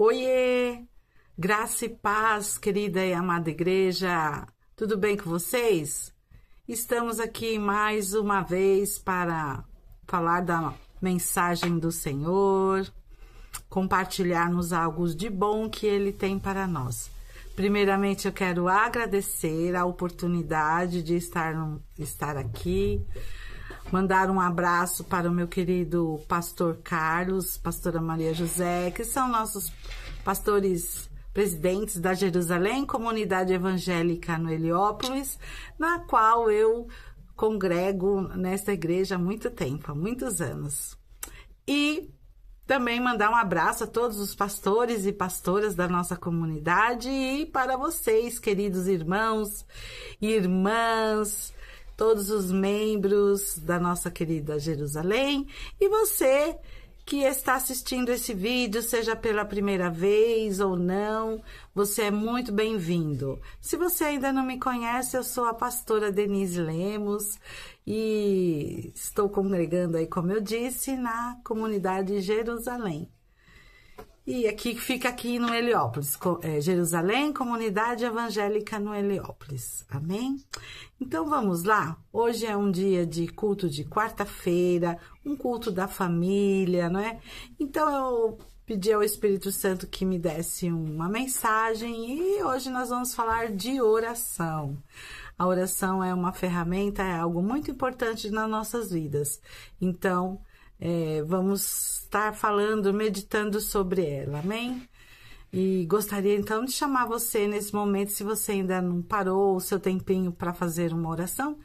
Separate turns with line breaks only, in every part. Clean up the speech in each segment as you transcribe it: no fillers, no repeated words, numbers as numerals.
Oiê, graça e paz, querida e amada igreja, tudo bem com vocês? Estamos aqui mais uma vez para falar da mensagem do Senhor, compartilharmos algo de bom que Ele tem para nós. Primeiramente, eu quero agradecer a oportunidade de estar aqui, mandar um abraço para o meu querido pastor Carlos, pastora Maria José, que são nossos pastores presidentes da Jerusalém, comunidade evangélica no Heliópolis, na qual eu congrego nesta igreja há muito tempo, há muitos anos. E também mandar um abraço a todos os pastores e pastoras da nossa comunidade e para vocês, queridos irmãos e irmãs, todos os membros da nossa querida Jerusalém, e você que está assistindo esse vídeo, seja pela primeira vez ou não, você é muito bem-vindo. Se você ainda não me conhece, eu sou a pastora Denise Lemos e estou congregando aí, como eu disse, na comunidade Jerusalém. E fica aqui no Heliópolis, Jerusalém, comunidade evangélica no Heliópolis. Amém? Então vamos lá. Hoje é um dia de culto de quarta-feira, um culto da família, não é? Então eu pedi ao Espírito Santo que me desse uma mensagem e hoje nós vamos falar de oração. A oração é uma ferramenta, é algo muito importante nas nossas vidas. Então, vamos estar falando, meditando sobre ela, amém? E gostaria então de chamar você nesse momento, se você ainda não parou o seu tempinho para fazer uma oração,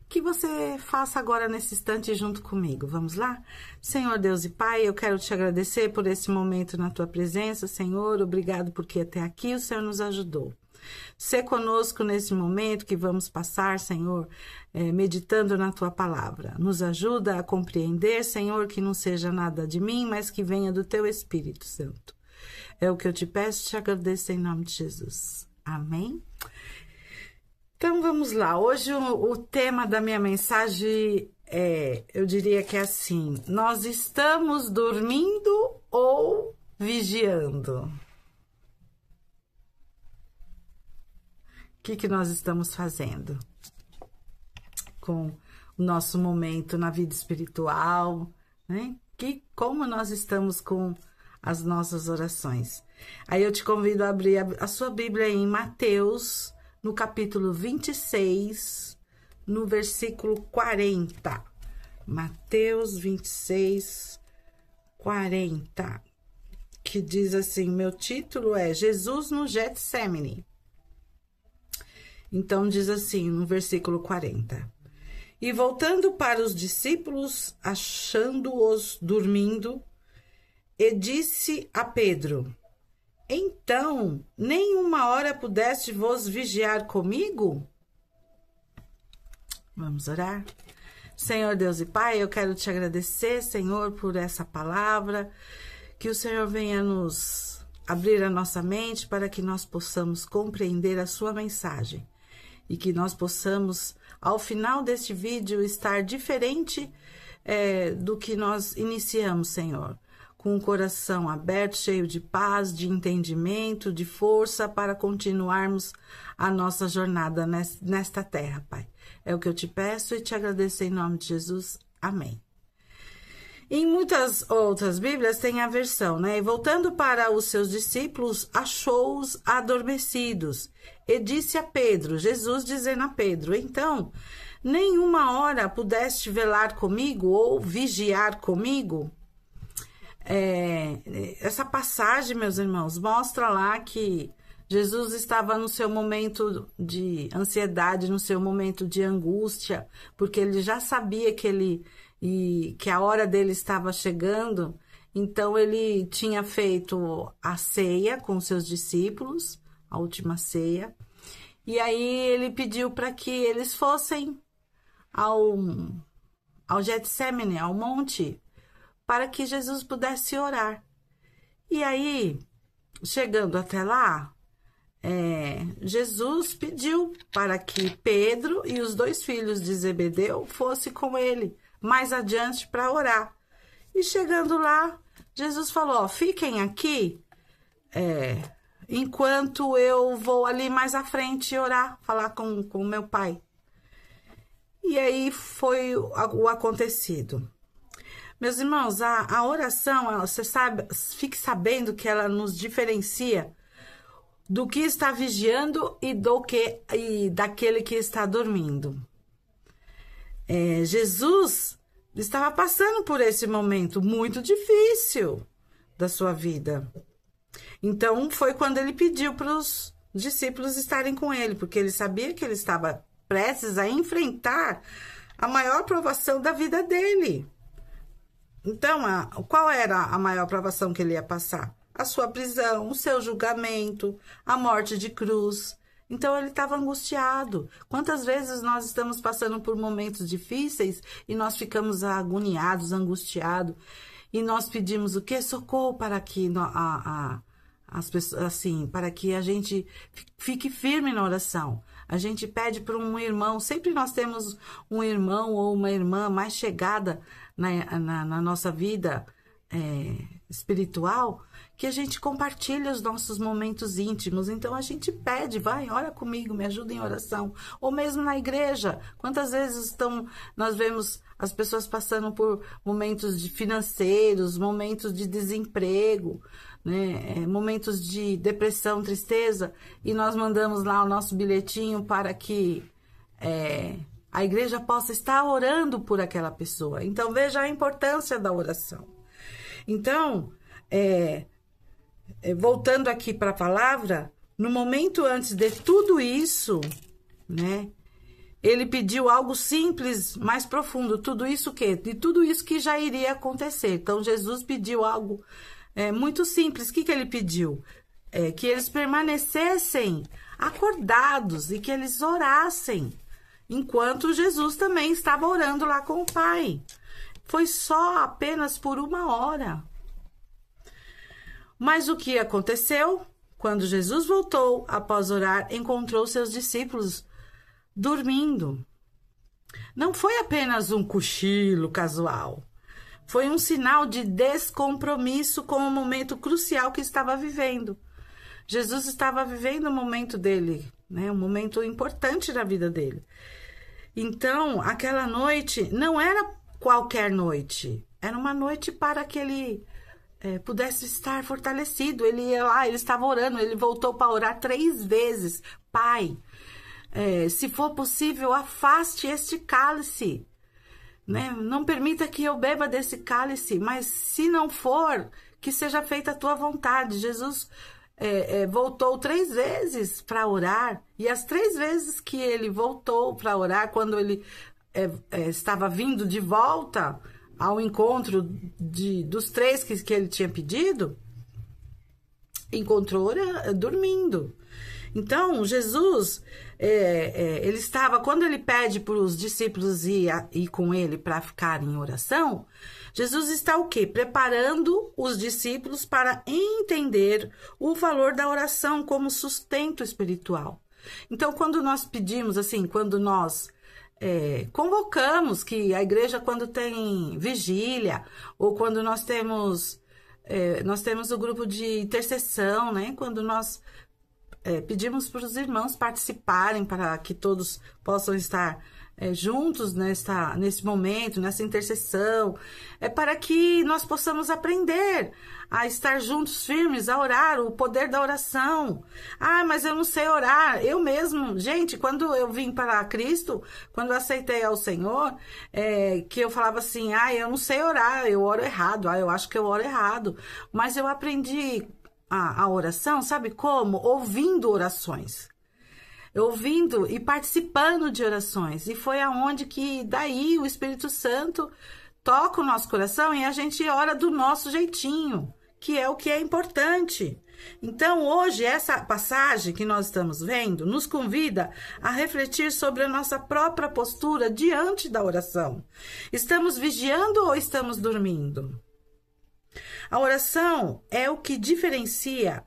que você faça agora nesse instante junto comigo. Vamos lá? Senhor Deus e Pai, eu quero te agradecer por esse momento na tua presença, Senhor. Obrigado porque até aqui o Senhor nos ajudou. Sê conosco nesse momento que vamos passar, Senhor, meditando na Tua Palavra. Nos ajuda a compreender, Senhor, que não seja nada de mim, mas que venha do Teu Espírito Santo. É o que eu te peço e te agradeço em nome de Jesus. Amém? Então, vamos lá. Hoje o tema da minha mensagem eu diria que é assim: nós estamos dormindo ou vigiando? O que nós estamos fazendo com o nosso momento na vida espiritual, né? Como nós estamos com as nossas orações. Aí eu te convido a abrir a sua Bíblia em Mateus, no capítulo 26, no versículo 40. Mateus 26, 40, que diz assim, meu título é Jesus no Getsemane. Então, diz assim, no versículo 40. E voltando para os discípulos, achando-os dormindo, e disse a Pedro, então, nem uma hora pudeste vos vigiar comigo? Vamos orar? Senhor Deus e Pai, eu quero te agradecer, Senhor, por essa palavra, que o Senhor venha nos abrir a nossa mente para que nós possamos compreender a sua mensagem. E que nós possamos, ao final deste vídeo, estar diferente do que nós iniciamos, Senhor. Com o coração aberto, cheio de paz, de entendimento, de força para continuarmos a nossa jornada nesta terra, Pai. É o que eu te peço e te agradeço em nome de Jesus. Amém. Em muitas outras Bíblias tem a versão, né? E voltando para os seus discípulos, achou-os adormecidos. E disse a Pedro, Jesus dizendo a Pedro, então, nenhuma hora pudeste velar comigo ou vigiar comigo? Essa passagem, meus irmãos, mostra lá que Jesus estava no seu momento de ansiedade, no seu momento de angústia, porque ele já sabia que a hora dele estava chegando, então ele tinha feito a ceia com seus discípulos, a última ceia, e aí ele pediu para que eles fossem ao Getsemane, ao monte, para que Jesus pudesse orar. E aí, chegando até lá, Jesus pediu para que Pedro e os 2 filhos de Zebedeu fossem com ele mais adiante para orar. E chegando lá, Jesus falou, fiquem aqui, enquanto eu vou ali mais à frente orar, falar com o meu pai. E aí foi o acontecido. Meus irmãos, a oração, você sabe, fique sabendo que ela nos diferencia do que está vigiando e daquele que está dormindo. Jesus estava passando por esse momento muito difícil da sua vida. Então, foi quando ele pediu para os discípulos estarem com ele, porque ele sabia que ele estava prestes a enfrentar a maior provação da vida dele. Então, qual era a maior provação que ele ia passar? A sua prisão, o seu julgamento, a morte de cruz. Então, ele estava angustiado. Quantas vezes nós estamos passando por momentos difíceis e nós ficamos agoniados, angustiados, e nós pedimos o quê? Socorro para que as pessoas, assim, para que a gente fique firme na oração. A gente pede para um irmão, sempre nós temos um irmão ou uma irmã mais chegada na nossa vida espiritual, que a gente compartilha os nossos momentos íntimos. Então a gente pede, vai, ora comigo, me ajuda em oração. Ou mesmo na igreja, quantas vezes nós vemos as pessoas passando por momentos financeiros, momentos de desemprego, né? Momentos de depressão, tristeza, e nós mandamos lá o nosso bilhetinho para que a igreja possa estar orando por aquela pessoa. Então veja a importância da oração. Então, voltando aqui para a palavra, no momento antes de tudo isso, né, ele pediu algo simples, mais profundo. Tudo isso de tudo isso que já iria acontecer. Então, Jesus pediu algo muito simples. O que ele pediu? Que eles permanecessem acordados e que eles orassem, enquanto Jesus também estava orando lá com o Pai. Foi só apenas por 1 hora. Mas o que aconteceu? Quando Jesus voltou, após orar, encontrou seus discípulos dormindo. Não foi apenas um cochilo casual. Foi um sinal de descompromisso com o momento crucial que estava vivendo. Jesus estava vivendo o momento dele, né? Um momento importante na vida dele. Então, aquela noite não era qualquer noite. Era uma noite para que ele pudesse estar fortalecido. Ele ia lá, ele estava orando, ele voltou para orar 3 vezes. Pai, se for possível, afaste este cálice. Né? Não permita que eu beba desse cálice, mas se não for, que seja feita a tua vontade. Jesus voltou 3 vezes para orar, e as 3 vezes que ele voltou para orar, quando ele estava vindo de volta ao encontro dos 3 que ele tinha pedido, encontrou dormindo. Então, Jesus, ele estava, quando ele pede para os discípulos ir com ele para ficar em oração, Jesus está o quê? Preparando os discípulos para entender o valor da oração como sustento espiritual. Então, quando nós pedimos, assim, quando nós convocamos, que a igreja, quando tem vigília, ou quando nós temos o grupo de intercessão, né? Quando nós pedimos para os irmãos participarem, para que todos possam estar juntos nesse momento, nessa intercessão, para que nós possamos aprender a estar juntos, firmes, a orar, o poder da oração. Ah, mas eu não sei orar. Eu mesmo, gente, quando eu vim para Cristo, quando eu aceitei ao Senhor, que eu falava assim, eu não sei orar, eu oro errado, eu acho que eu oro errado. Mas eu aprendi a oração, sabe como? Ouvindo orações. Ouvindo e participando de orações. E foi aonde que daí o Espírito Santo toca o nosso coração e a gente ora do nosso jeitinho, que é o que é importante. Então, hoje, essa passagem que nós estamos vendo nos convida a refletir sobre a nossa própria postura diante da oração. Estamos vigiando ou estamos dormindo? A oração é o que diferencia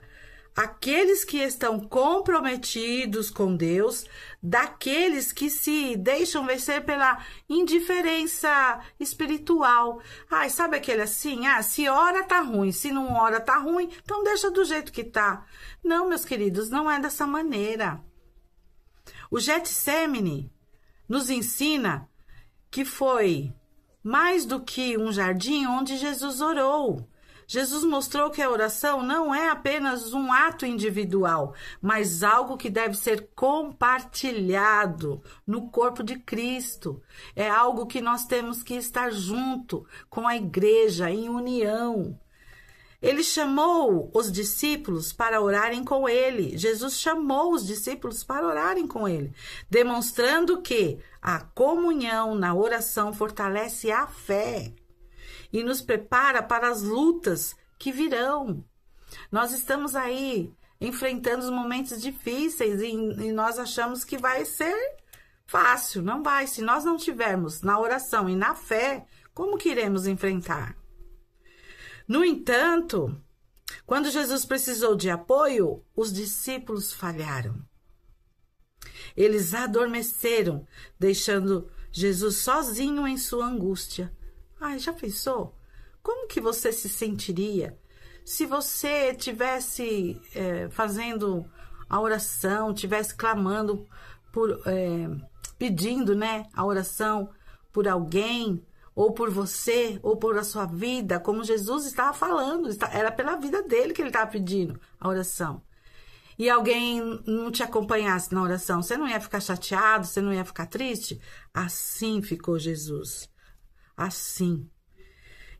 aqueles que estão comprometidos com Deus, daqueles que se deixam vencer pela indiferença espiritual. Ai, sabe aquele assim? Ah, se ora tá ruim, se não ora tá ruim, então deixa do jeito que tá. Não, meus queridos, não é dessa maneira. O Getsemane nos ensina que foi mais do que um jardim onde Jesus orou. Jesus mostrou que a oração não é apenas um ato individual, mas algo que deve ser compartilhado no corpo de Cristo. É algo que nós temos que estar junto com a igreja, em união. Ele chamou os discípulos para orarem com ele. Jesus chamou os discípulos para orarem com ele, demonstrando que a comunhão na oração fortalece a fé e nos prepara para as lutas que virão. Nós estamos aí enfrentando os momentos difíceis e nós achamos que vai ser fácil. Não vai. Se nós não tivermos na oração e na fé, como que iremos enfrentar? No entanto, quando Jesus precisou de apoio, os discípulos falharam. Eles adormeceram, deixando Jesus sozinho em sua angústia. Ai, já pensou? Como que você se sentiria se você tivesse fazendo a oração, tivesse clamando, pedindo, né, a oração por alguém, ou por você, ou por a sua vida, como Jesus estava falando, era pela vida dele que ele estava pedindo a oração. E alguém não te acompanhasse na oração, você não ia ficar chateado, você não ia ficar triste? Assim ficou Jesus. Assim.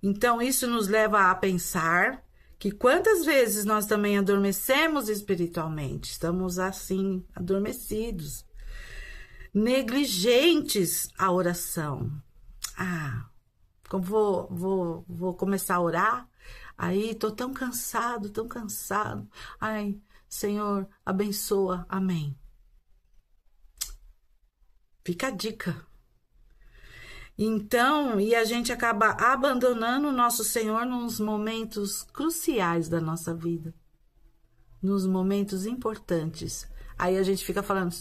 Então, isso nos leva a pensar que quantas vezes nós também adormecemos espiritualmente, estamos assim, adormecidos, negligentes à oração. Ah, como vou começar a orar, aí tô tão cansado, tão cansado. Ai, Senhor, abençoa, amém. Fica a dica. Então, e a gente acaba abandonando o nosso Senhor nos momentos cruciais da nossa vida, nos momentos importantes. Aí a gente fica falando,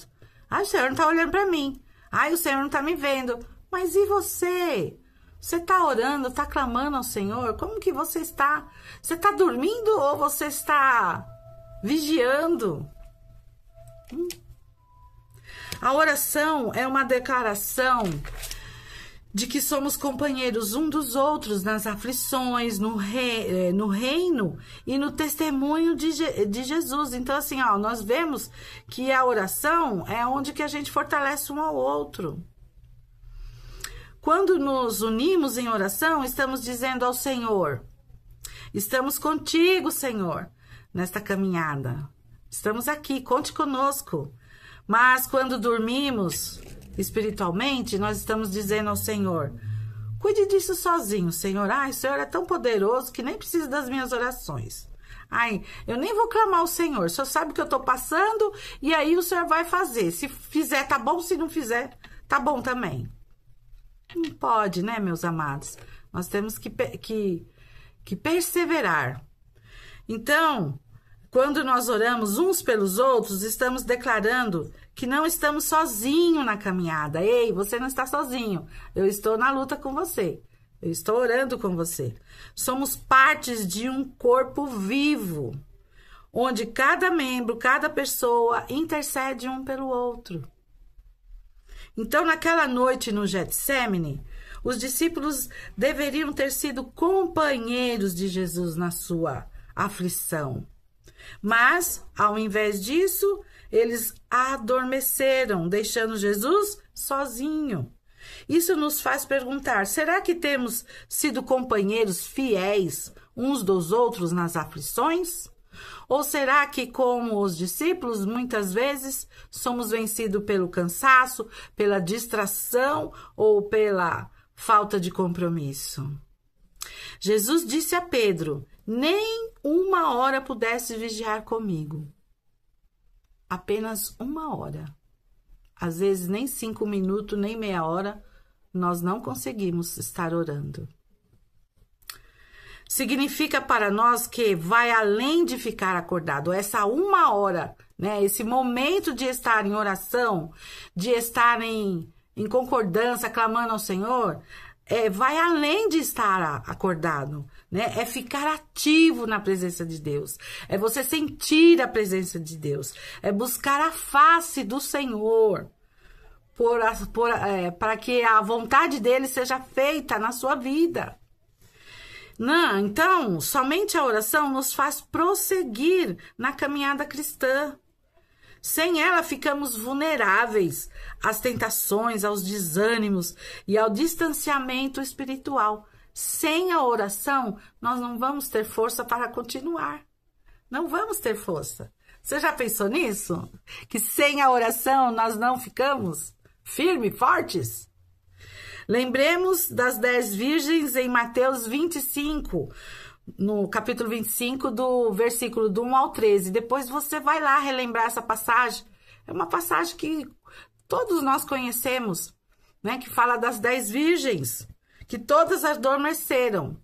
ai, o Senhor não tá olhando para mim, ai, o Senhor não tá me vendo. Mas e você? Você está orando, está clamando ao Senhor? Como que você está? Você está dormindo ou você está vigiando? A oração é uma declaração de que somos companheiros um dos outros nas aflições, no reino e no testemunho de Jesus. Então, assim, ó, nós vemos que a oração é onde que a gente fortalece um ao outro. Quando nos unimos em oração, estamos dizendo ao Senhor, estamos contigo, Senhor, nesta caminhada. Estamos aqui, conte conosco. Mas quando dormimos espiritualmente, nós estamos dizendo ao Senhor, cuide disso sozinho, Senhor. Ai, o Senhor é tão poderoso que nem precisa das minhas orações. Ai, eu nem vou clamar ao Senhor. O Senhor sabe o que eu estou passando e aí o Senhor vai fazer. Se fizer, tá bom. Se não fizer, tá bom também. Não pode, né, meus amados? Nós temos que perseverar. Então, quando nós oramos uns pelos outros, estamos declarando que não estamos sozinhos na caminhada. Ei, você não está sozinho. Eu estou na luta com você. Eu estou orando com você. Somos partes de um corpo vivo, onde cada membro, cada pessoa intercede um pelo outro. Então, naquela noite no Getsemane, os discípulos deveriam ter sido companheiros de Jesus na sua aflição. Mas, ao invés disso, eles adormeceram, deixando Jesus sozinho. Isso nos faz perguntar, será que temos sido companheiros fiéis uns dos outros nas aflições? Ou será que, como os discípulos, muitas vezes somos vencidos pelo cansaço, pela distração ou pela falta de compromisso? Jesus disse a Pedro, nem uma hora pudesse vigiar comigo. Apenas uma hora. Às vezes nem 5 minutos, nem meia hora, nós não conseguimos estar orando. significa para nós que vai além de ficar acordado. Essa 1 hora, né? Esse momento de estar em oração, de estar em concordância, clamando ao Senhor, vai além de estar acordado, né? É ficar ativo na presença de Deus. É você sentir a presença de Deus. É buscar a face do Senhor para que a vontade dele seja feita na sua vida. Não, então, somente a oração nos faz prosseguir na caminhada cristã. Sem ela, ficamos vulneráveis às tentações, aos desânimos e ao distanciamento espiritual. Sem a oração, nós não vamos ter força para continuar. Não vamos ter força. Você já pensou nisso? Que sem a oração, nós não ficamos firmes, fortes? Lembremos das 10 virgens em Mateus 25, no capítulo 25, do versículo do 1 ao 13. Depois você vai lá relembrar essa passagem. É uma passagem que todos nós conhecemos, né? Que fala das 10 virgens, que todas adormeceram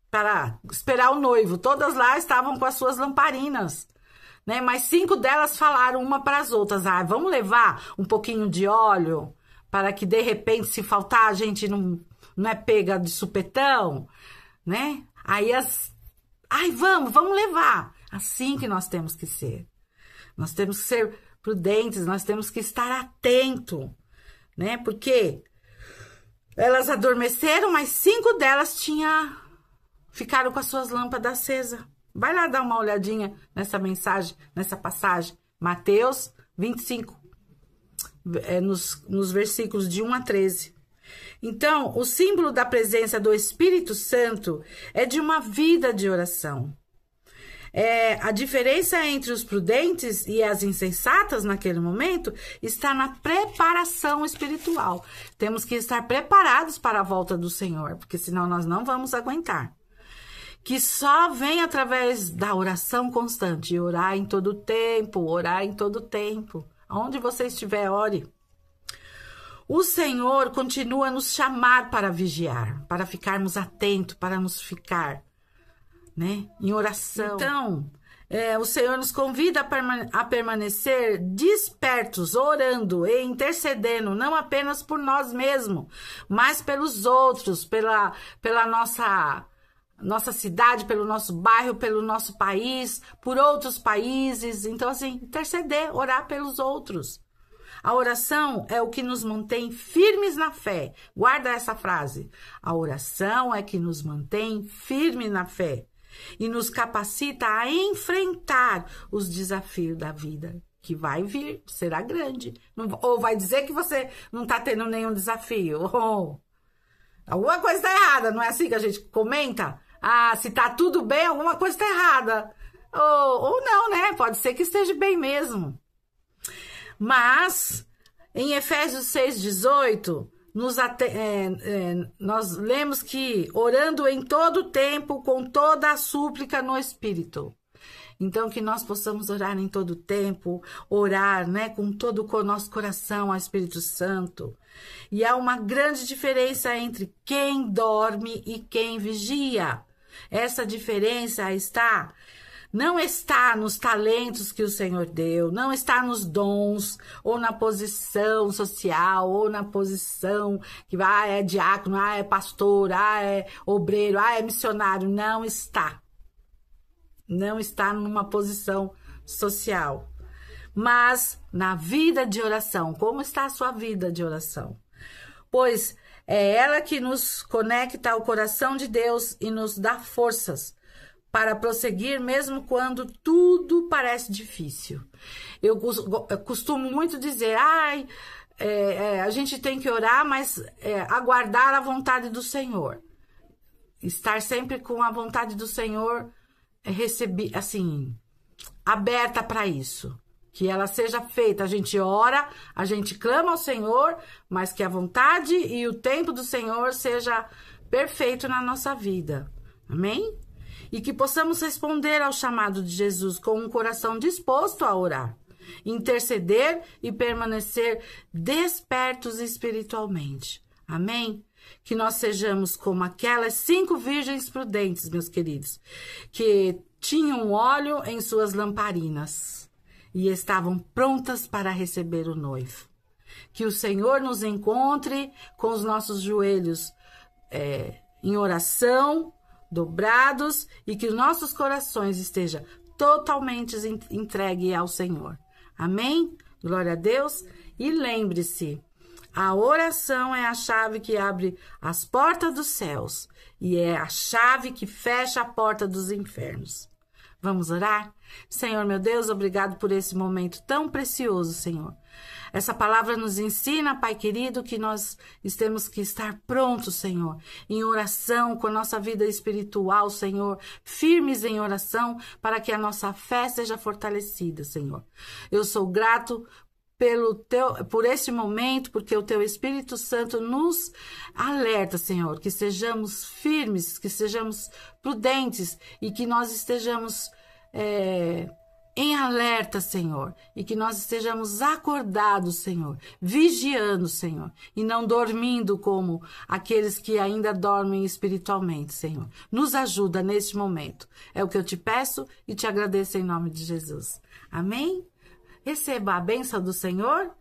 para esperar o noivo. Todas lá estavam com as suas lamparinas, né? Mas 5 delas falaram uma para as outras: vamos levar um pouquinho de óleo, para que de repente, se faltar, a gente não é pega de supetão, né? Aí vamos levar. Assim que nós temos que ser. Nós temos que ser prudentes, nós temos que estar atentos, né? Porque elas adormeceram, mas 5 delas ficaram com as suas lâmpadas acesas. Vai lá dar uma olhadinha nessa mensagem, nessa passagem. Mateus 25, nos versículos de 1 a 13. Então, o símbolo da presença do Espírito Santo é de uma vida de oração. A diferença entre os prudentes e as insensatas naquele momento está na preparação espiritual. Temos que estar preparados para a volta do Senhor, porque senão nós não vamos aguentar. Que só vem através da oração constante, orar em todo tempo, orar em todo tempo. Onde você estiver, ore. O Senhor continua a nos chamar para vigiar, para ficarmos atentos, para nos ficar, né, em oração. Então, o Senhor nos convida a permanecer despertos, orando e intercedendo, não apenas por nós mesmos, mas pelos outros, pela nossa cidade, pelo nosso bairro, pelo nosso país, por outros países. Então, assim, interceder, orar pelos outros. A oração é o que nos mantém firmes na fé. Guarda essa frase. A oração é que nos mantém firmes na fé e nos capacita a enfrentar os desafios da vida, que vai vir, será grande. Ou vai dizer que você não está tendo nenhum desafio. Alguma coisa está errada, não é assim que a gente comenta? Se está tudo bem, alguma coisa está errada. Ou não, né? Pode ser que esteja bem mesmo. Mas, em Efésios 6,18, nós lemos que orando em todo tempo, com toda a súplica no Espírito. Então, que nós possamos orar em todo tempo, orar, né, com todo o nosso coração ao Espírito Santo. E há uma grande diferença entre quem dorme e quem vigia. Essa diferença não está nos talentos que o Senhor deu, não está nos dons, ou na posição social, ou na posição que é diácono, é pastor, é obreiro, é missionário. Não está. Não está numa posição social. Mas na vida de oração, como está a sua vida de oração? Pois é ela que nos conecta ao coração de Deus e nos dá forças para prosseguir mesmo quando tudo parece difícil. Eu costumo muito dizer, a gente tem que orar, mas aguardar a vontade do Senhor. Estar sempre com a vontade do Senhor aberta para isso. Que ela seja feita. A gente ora, a gente clama ao Senhor, mas que a vontade e o tempo do Senhor seja perfeito na nossa vida. Amém? E que possamos responder ao chamado de Jesus com um coração disposto a orar, interceder e permanecer despertos espiritualmente. Amém? que nós sejamos como aquelas 5 virgens prudentes, meus queridos, que tinham óleo em suas lamparinas e estavam prontas para receber o noivo. Que o Senhor nos encontre com os nossos joelhos em oração, dobrados, e que os nossos corações estejam totalmente entregues ao Senhor. Amém? Glória a Deus. E lembre-se, a oração é a chave que abre as portas dos céus e é a chave que fecha a porta dos infernos. Vamos orar? Senhor, meu Deus, obrigado por esse momento tão precioso, Senhor. Essa palavra nos ensina, Pai querido, que nós temos que estar prontos, Senhor, em oração, com a nossa vida espiritual, Senhor, firmes em oração, para que a nossa fé seja fortalecida, Senhor. Eu sou grato por esse momento, porque o Teu Espírito Santo nos alerta, Senhor, que sejamos firmes, que sejamos prudentes e que nós estejamos em alerta, Senhor, e que nós estejamos acordados, Senhor, vigiando, Senhor, e não dormindo como aqueles que ainda dormem espiritualmente, Senhor. Nos ajuda neste momento. É o que eu te peço e te agradeço em nome de Jesus. Amém? Receba a bênção do Senhor,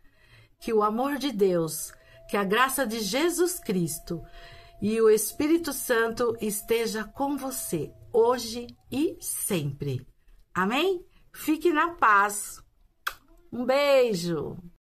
que o amor de Deus, que a graça de Jesus Cristo e o Espírito Santo esteja com você, hoje e sempre. Amém? Fique na paz. Um beijo.